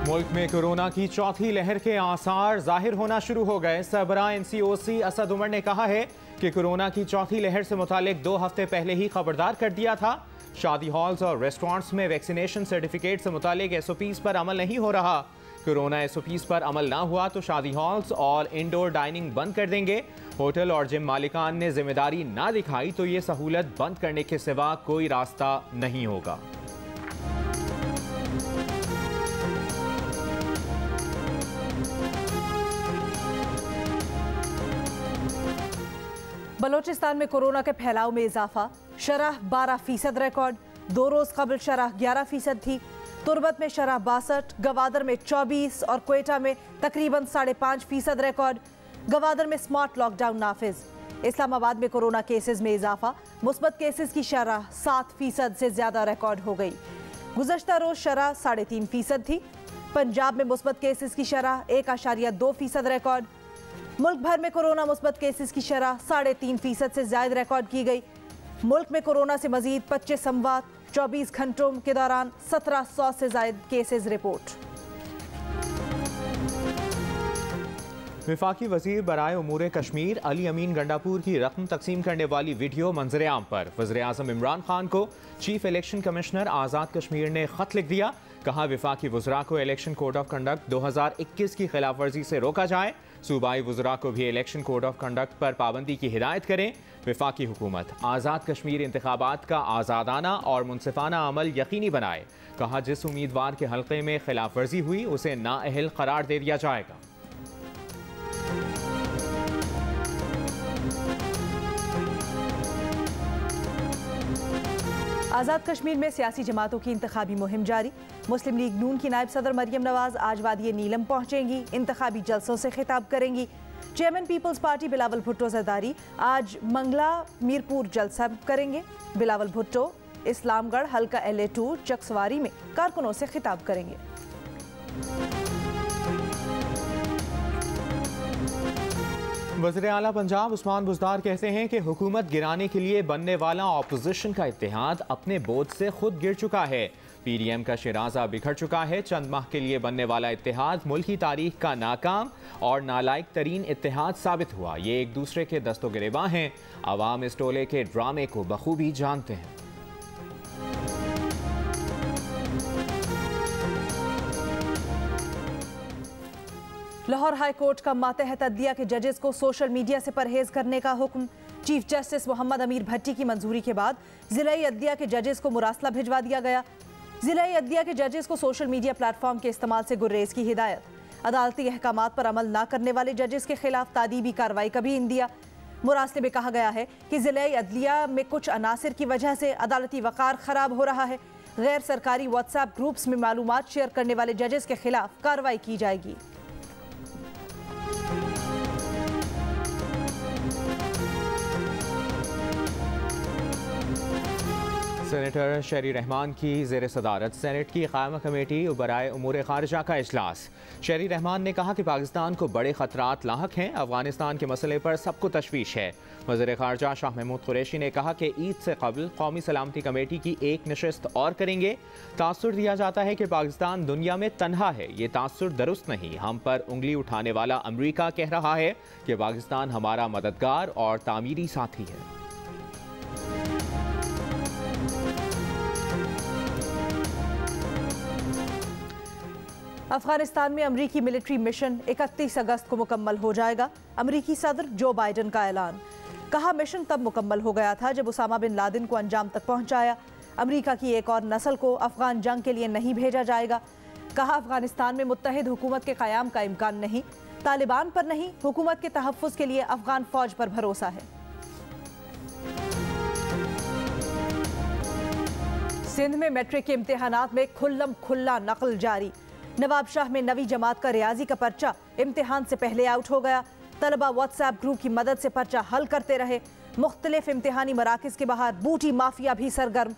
मुल्क में कोरोना की चौथी लहर के आसार जाहिर होना शुरू हो गए। सरबराह NCOC असद उमर ने कहा है कि कोरोना की चौथी लहर से मुतालिक 2 हफ्ते पहले ही खबरदार कर दिया था। शादी हॉल्स और रेस्टोरेंट्स में वैक्सीनेशन सर्टिफिकेट से मुतालिक SOPs पर अमल नहीं हो रहा। कोरोना SOPs पर अमल ना हुआ तो शादी हॉल्स और इंडोर डाइनिंग बंद कर देंगे। होटल और जिम मालिकान ने जिम्मेदारी ना दिखाई तो ये सहूलत बंद करने के सिवा कोई रास्ता नहीं होगा। बलोचिस्तान में कोरोना के फैलाव में इजाफा। शरह 12% रिकॉर्ड। 2 रोज कबल शरह 11% थी। तुर्बत में शरह 62, गवादर में 24 और क्वेटा में तकरीबन 5.5% रिकॉर्ड। गवादर में स्मार्ट लॉकडाउन नाफिज। इस्लामाबाद में कोरोना केसेस में इजाफा। मुस्बत केसेस की शरह 7% से ज्यादा रिकॉर्ड हो गई। गुज़श्ता रोज शरह 3.5% थी। पंजाब में मुस्बत केसेस की शरह 1.2% रिकॉर्ड। मुल्क भर में कोरोना मुस्बत केसेस की शरह 3.5% से ज्यादा रिकॉर्ड की गई। मुल्क में कोरोना से मजीद 25 अमवात। 24 घंटों के दौरान 1700 से ज्यादा केसेस रिपोर्ट। वफाकी वजीर बराए उमूर कश्मीर अली अमीन गंडापुर की रकम तकसीम करने वाली वीडियो मंजर आम पर वज़ीर आज़म इमरान खान को chief election commissioner Azad Kashmir ने खत लिख दिया। कहा वफाकी वज़रा को इलेक्शन कोड ऑफ कंडक्ट 2021 की खिलाफ वर्जी से रोका जाए। सूबाई वज़रा को भी इलेक्शन कोड ऑफ कंडक्ट पर पाबंदी की हिदायत करें। वफाकी हुकूमत आज़ाद कश्मीर इंतखाबात का आज़ादाना और मुनसिफाना अमल यकीनी बनाए। कहा जिस उम्मीदवार के हल्के में खिलाफ वर्जी हुई उसे नाअहल करार दे दिया जाएगा। आज़ाद कश्मीर में सियासी जमातों की इंतखाबी मुहिम जारी। मुस्लिम लीग नून की नायब सदर मरियम नवाज आज वादी नीलम पहुंचेंगी। इंतखाबी जलसों से खिताब करेंगी। चेयरमैन पीपल्स पार्टी बिलावल भुट्टो जरदारी आज मंगला मीरपुर जलसा करेंगे। बिलावल भुट्टो इस्लामगढ़ हल्का LA2 चकसवारी में कारकुनों से खिताब करेंगे। वज़ीर आला पंजाब उस्मान बुज़दार कहते हैं कि हुकूमत गिराने के लिए बनने वाला ऑपोजिशन का इत्तेहाद अपने बोझ से खुद गिर चुका है। PDM का शिराजा बिखर चुका है। चंद माह के लिए बनने वाला इत्तेहाद मुल्की तारीख का नाकाम और नालायक तरीन इत्तेहाद साबित हुआ। ये एक दूसरे के दस्तो गिरेबां हैं। अवाम इस टोले के ड्रामे को बखूबी जानते हैं। लाहौर हाई कोर्ट का मातहत अदलिया के जजेस को सोशल मीडिया से परहेज करने का हुक्म। चीफ जस्टिस मोहम्मद अमीर भट्टी की मंजूरी के बाद जिला अदलिया के जजेस को मुरासला भिजवा दिया गया। जिला अदलिया के जजेस को सोशल मीडिया प्लेटफॉर्म के इस्तेमाल से गुर्रेज की हिदायत। अदालती अहकामात पर अमल न करने वाले जजेस के खिलाफ तादीबी कार्रवाई का भी इंदिया। मुरासले में कहा गया है कि जिला अदलिया में कुछ अनासिर की वजह से अदालती वक़ार खराब हो रहा है। गैर सरकारी व्हाट्सएप ग्रुप्स में मालूमात शेयर करने वाले जजेस के खिलाफ कार्रवाई की जाएगी। सेनेटर शरी रहमान की ज़ेर सदारत सेनेट की क़ायमा कमेटी बराए उमूर ख़ारिजा का इजलास। शरी रहमान ने कहा कि पाकिस्तान को बड़े ख़तरात लाहक हैं। अफ़गानिस्तान के मसले पर सबको तशवीश है। वज़ीर ख़ारिजा शाह महमूद कुरैशी ने कहा कि ईद से कबल कौमी सलामती कमेटी की एक नशस्त और करेंगे। तासुर दिया जाता है कि पाकिस्तान दुनिया में तन्हा है। ये तासुर दुरुस्त नहीं। हम पर उंगली उठाने वाला अमरीका कह रहा है कि पाकिस्तान हमारा मददगार और तामीरी साथी है। अफगानिस्तान में अमरीकी मिलिट्री मिशन 31 अगस्त को मुकम्मल हो जाएगा। अमरीकी सदर जो बाइडन का ऐलान। कहा मिशन तब मुकम्मल हो गया था जब उसामा बिन लादेन को अंजाम तक पहुंचाया। अमरीका की एक और नस्ल को अफगान जंग के लिए नहीं भेजा जाएगा। कहा अफगानिस्तान में मुत्तहिद हुकूमत के क़याम का इम्कान नहीं। तालिबान पर नहीं, हुकूमत के तहफ़्फ़ुज़ के लिए अफगान फौज पर भरोसा है। सिंध में मैट्रिक के इम्तिहानात में खुल्लम खुल्ला नकल जारी। नवाब शाह में 9वीं जमात का रियाजी का पर्चा इम्तिहान से पहले आउट हो गया। तलबा व्हाट्सएप ग्रुप की मदद से पर्चा हल करते रहे। मुख्तलिफ इम्तिहानी मराकिज़ के बाहर बूटी माफिया भी सरगर्म।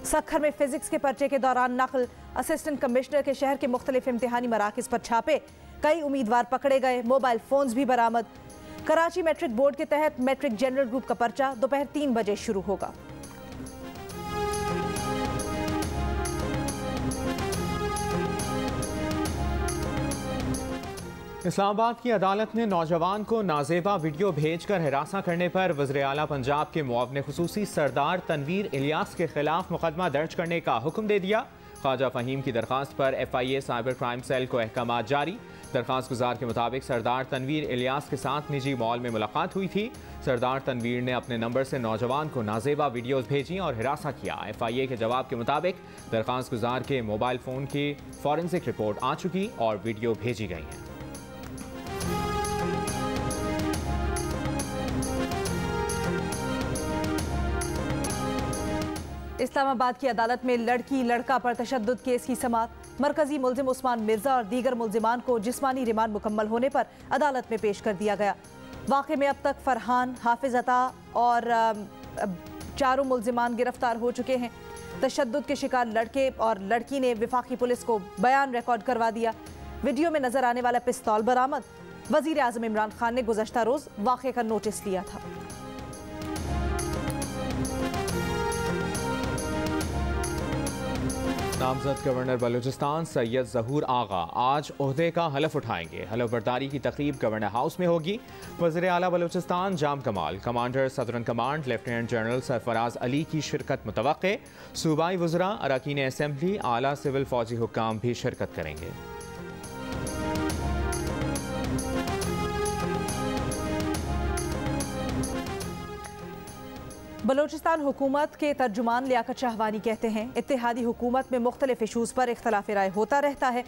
सखर में फिजिक्स के पर्चे के दौरान नकल। असिस्टेंट कमिश्नर के शहर के मुख्तलिफ इम्तिहानी मराकिज़ पर छापे। कई उम्मीदवार पकड़े गए। मोबाइल फ़ोन्स भी बरामद। कराची मैट्रिक बोर्ड के तहत मैट्रिक जनरल ग्रुप का पर्चा दोपहर 3 बजे शुरू होगा। इस्लामाबाद की अदालत ने नौजवान को नाजेबा वीडियो भेजकर हिरासा करने पर वज़ीर आला पंजाब के मुआवने खुसूसी सरदार तनवीर इलियास के खिलाफ मुकदमा दर्ज करने का हुक्म दे दिया। ख्वाजा फ़हीम की दरखास्त पर FIA साइबर क्राइम सेल को अहकामात जारी। दरखास्त गुजार के मुताबिक सरदार तनवीर इलियास के साथ निजी मॉल में मुलाकात हुई थी। सरदार तनवीर ने अपने नंबर से नौजवान को नाजेबा वीडियोस भेजी और हिरासा किया। FIA के जवाब के मुताबिक दरखास्त गुजार के मोबाइल फ़ोन की फॉरेंसिक रिपोर्ट आ चुकी और वीडियो भेजी गई हैं। इस्लामाबाद की अदालत में लड़की लड़का पर तशद्दुद केस की समाअत। मरकजी मुल्जिम उस्मान मिर्जा और दीगर मुल्जिमान को जिस्मानी रिमांड मुकम्मल होने पर अदालत में पेश कर दिया गया। वाक़े में अब तक फरहान, हाफिज अता और चारों मुल्जिमान गिरफ्तार हो चुके हैं। तशद्दुद के शिकार लड़के और लड़की ने वफाकी पुलिस को बयान रिकॉर्ड करवा दिया। वीडियो में नजर आने वाला पिस्तौल बरामद। वज़ीर आज़म इमरान खान ने गुज़श्ता रोज़ वाक़े का नोटिस लिया था। नामजद गवर्नर बलूचिस्तान सैयद ज़हूर आगा आज ओहदे का हलफ उठाएंगे। हलफ बर्दारी की तकरीब गवर्नर हाउस में होगी। वज़ीर आला बलूचिस्तान जाम कमाल, commander southern command lieutenant general Sarfaraz Ali की शिरकत मुतवक्के। सूबाई वज़रा, अरकान असम्बली, आला सिविल फौजी हुक्काम भी शिरकत करेंगे। बलोचिस्तान हुकूमत के तर्जुमान लियाकत शाहवानी कहते हैं इत्तेहादी हुकूमत में मुख्तलिफ इशूज़ पर इख्तलाफ राय होता रहता है।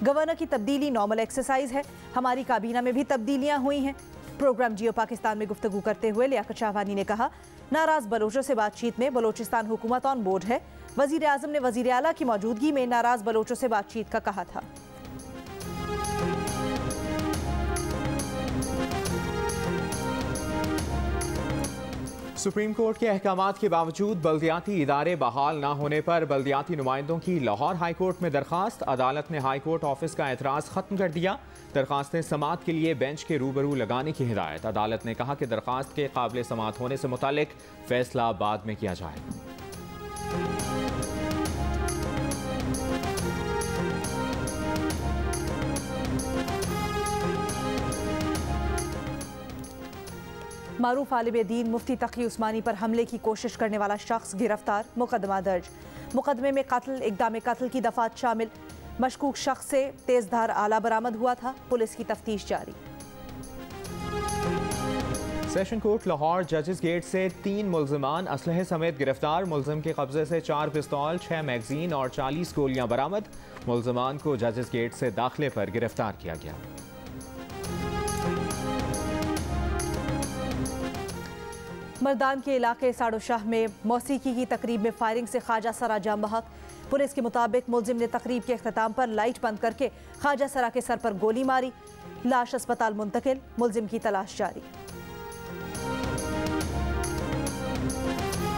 गवर्नर की तब्दीली नॉर्मल एक्सरसाइज है। हमारी काबीना में भी तब्दीलियाँ हुई हैं। प्रोग्राम जियो पाकिस्तान में गुफ्तगू करते हुए लियाकत शाहवानी ने कहा, नाराज़ बलोचों से बातचीत में बलोचिस्तान हुकूमत ऑन बोर्ड है। वज़ीर आज़म ने वज़ीर आला की मौजूदगी में नाराज़ बलोचों से बातचीत का कहा था। सुप्रीम कोर्ट के अहकामात के बावजूद बल्दियाती इदारे बहाल न होने पर बल्दियाती नुमाइंदों की लाहौर हाई कोर्ट में दरखास्त। अदालत ने हाई कोर्ट ऑफिस का एतराज़ खत्म कर दिया। दरखास्तें समाअत के लिए बेंच के रूबरू लगाने की हिदायत। अदालत ने कहा कि दरखास्त के काबिल समाअत होने से मुतालिक फैसला बाद में किया जाएगा। मारूफ आलिम दीन मुफ्ती तकी उस्मानी पर हमले की कोशिश करने वाला शख्स गिरफ्तार, मुकदमा दर्ज। मुकदमे में कत्ल, इक़दाम कत्ल की दफात शामिल। मशकूक शख्स से तेजधार आला बरामद हुआ था। पुलिस की तफ्तीश जारी। सेशन कोर्ट लाहौर जजेस गेट से 3 मुल्जिमान असलहे समेत गिरफ्तार। मुल्जिम के कब्जे से 4 पिस्तौल, 6 मैगजीन और 40 गोलियां बरामद। मुल्जिमान को जजेस गेट से दाखिले पर गिरफ्तार किया गया। मर्दान के इलाके साड़ो शाह में मौसीकी की तकरीब में फायरिंग से ख्वाजा सरा जाम बहक। पुलिस के मुताबिक मुल्जिम ने तकरीब के अख्ताम पर लाइट बंद करके ख्वाजा सरा के सर पर गोली मारी। लाश अस्पताल मुंतकिल। मुल्जिम की तलाश जारी।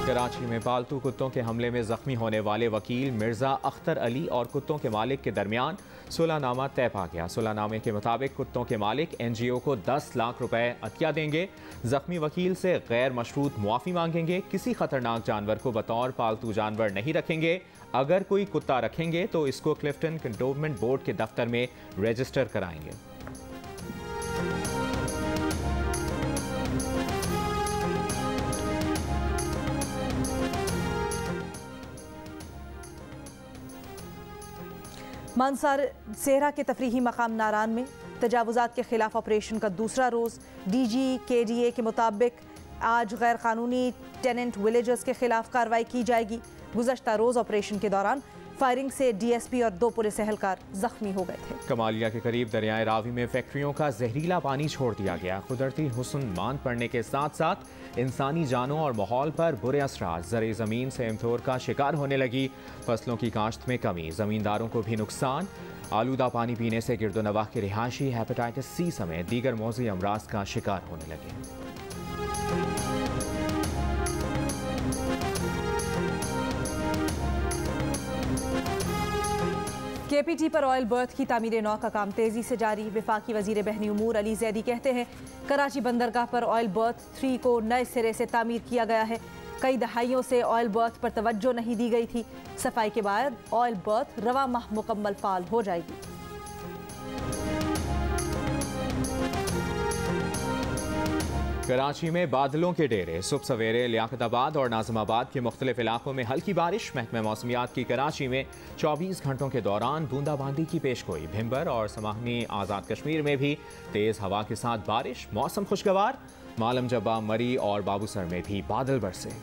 कराची में पालतू कुत्तों के हमले में जख्मी होने वाले वकील मिर्जा अख्तर अली और कुत्तों के मालिक के दरमियान सुलहनामा तय पा गया। सुलहनामे के मुताबिक कुत्तों के मालिक NGO को 10 लाख रुपए अतिया देंगे। जख्मी वकील से गैर मशरूत मुआफ़ी मांगेंगे। किसी खतरनाक जानवर को बतौर पालतू जानवर नहीं रखेंगे। अगर कोई कुत्ता रखेंगे तो इसको क्लिफ्टन कंटोनमेंट बोर्ड के दफ्तर में रजिस्टर कराएंगे। मानसार सेहरा के तफरीही मकाम नारान में तजावुजात के खिलाफ ऑपरेशन का दूसरा रोज़। DG KDA के मुताबिक आज गैर कानूनी टेनेंट विलेजर्स के खिलाफ कार्रवाई की जाएगी। गुज़श्ता रोज़ ऑपरेशन के दौरान फायरिंग से DSP और 2 पुलिस एहलकार जख्मी हो गए थे। कमालिया के करीब दरियाए रावी में फैक्ट्रियों का जहरीला पानी छोड़ दिया गया। कुदरती हुस्न मान पड़ने के साथ साथ इंसानी जानों और माहौल पर बुरे असरात। ज़रे ज़मीन से एमथोर का शिकार होने लगी। फसलों की काश्त में कमी, ज़मींदारों को भी नुकसान। आलूदा पानी पीने से गिरदोनवाह के रिहायशी हेपेटाइटिस C समेत दीगर मौजी अमराज का शिकार होने लगे। KPT पर ऑयल बर्थ की तामीर नौ का काम तेजी से जारी। वफाकी वजीर बहनी उमूर अली जैदी कहते हैं कराची बंदरगाह पर ऑयल बर्थ 3 को नए सिरे से तामीर किया गया है। कई दहाइयों से ऑयल बर्थ पर तवज्जो नहीं दी गई थी। सफाई के बाद ऑयल बर्थ रवा माह मुकम्मल फाल हो जाएगी। कराची में बादलों के डेरे। सुबह सवेरे लियाकताबाद और नाज़िमाबाद के मुख्तलिफ इलाकों में हल्की बारिश। महकमा मौसमियात की कराची में 24 घंटों के दौरान बूंदाबांदी की पेशगोई। भिंबर और समाहनी आज़ाद कश्मीर में भी तेज़ हवा के साथ बारिश। मौसम खुशगवार। मालम जब्बा, मरी और बाबूसर में भी बादल बरसे।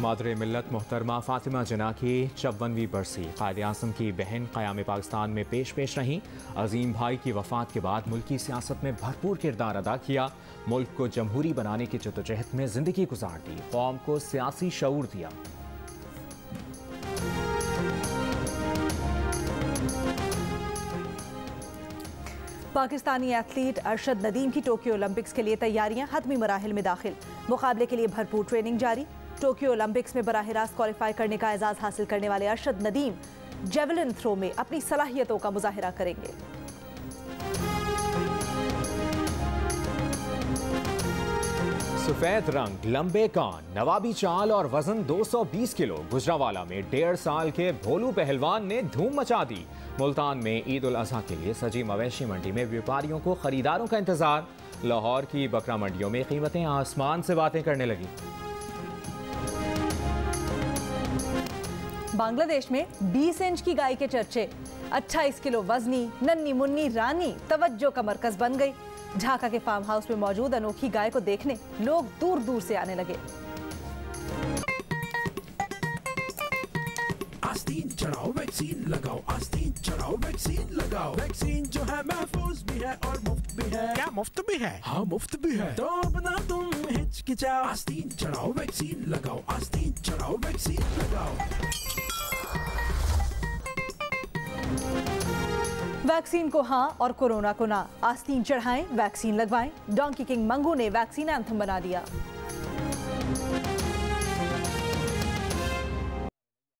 मादरे मिल्लत मोहतरमा फातिमा जना की 54वीं बरसी। कायदे आज़म की बहन क़याम पाकिस्तान में पेश रहीं। अजीम भाई की वफ़ात के बाद मुल्की सियासत में भरपूर किरदार अदा किया। मुल्क को जमहूरी बनाने की जद्दोजहद में ज़िंदगी गुजार दी। कौम को सियासी शऊर दिया। पाकिस्तानी एथलीट अरशद नदीम की टोक्यो ओलंपिक्स के लिए तैयारियां हतमी मराहिल में दाखिल। मुकाबले के लिए भरपूर ट्रेनिंग जारी। टोक्यो ओलंपिक्स में बराह रास्त क्वालिफाई करने का एजाज हासिल करने वाले अरशद नदीम जेवलिन थ्रो में अपनी सलाहियतों का मुजाहिरा करेंगे। सफेद रंग, लंबे कान, नवाबी चाल और वजन 220 किलो। गुजरावाला में 1.5 साल के भोलू पहलवान ने धूम मचा दी। मुल्तान में ईद उल अजहा के लिए सजी मवेशी मंडी में व्यापारियों को खरीदारों का इंतजार। लाहौर की बकरा मंडियों में कीमतें आसमान से बातें करने लगी। बांग्लादेश में 20 इंच की गाय के चर्चे। 28 किलो वजनी नन्नी मुन्नी रानी तवज्जो का मरकज बन गई। ढाका के फार्म हाउस में मौजूद अनोखी गाय को देखने लोग दूर दूर से आने लगे। आस्तीन चढ़ाओ वैक्सीन लगाओ, आस्तीन चढ़ाओ वैक्सीन लगाओ। वैक्सीन जो है महफूज भी है और मुफ्त भी है। क्या मुफ्त भी है? हाँ मुफ्त भी है। तो अपना तुम हिचकिचाओ, आस्तीन चढ़ाओ वैक्सीन लगाओ, आस्तीन चढ़ाओ वैक्सीन लगाओ। वैक्सीन को हाँ और कोरोना को ना। आस्तीन चढ़ाएं, वैक्सीन लगवाएं। डोंकी किंग मंगू ने वैक्सीन एंथम बना दिया।